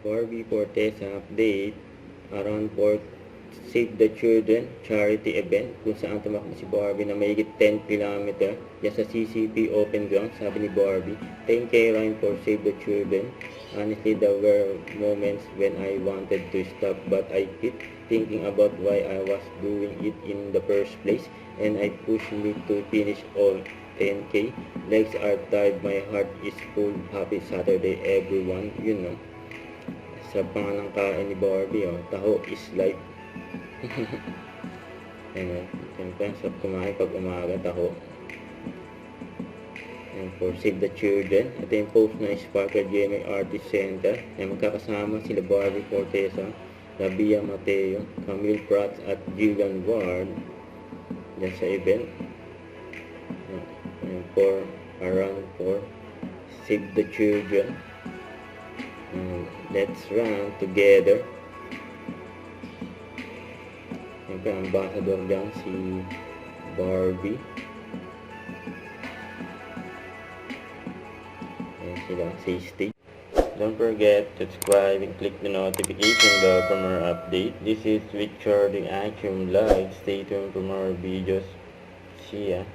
Barbie Fortesa update around for Save the Children charity event kung saan tumakbo si Barbie na mahigit 10 km yan sa CCP Open Ground. Sabi ni Barbie, 10K run for Save the Children. Honestly, there were moments when I wanted to stop, but I keep thinking about why I was doing it in the first place, and I pushed me to finish all 10K. Legs are tired, my heart is full. Happy Saturday everyone, Sa pangalang kain ni Barbie, taho is life. Ayan, siyempre, sa kumain pag umaga, taho. And for Save the Children, ito yung post na Sparkle GMA Artist Center. Ayan, magkakasama sila Barbie Fortesa, Rabia Mateo, Camille Prats at Gillian Ward dyan sa event. Ayan, for around for Save the Children. Let's run together. Siyempre, ang ambassador dyan si Barbie. Ayan sila, say stay. Don't forget to subscribe and click the notification bell for more update. This is Richard the Action Live. Stay tuned for more videos. See ya.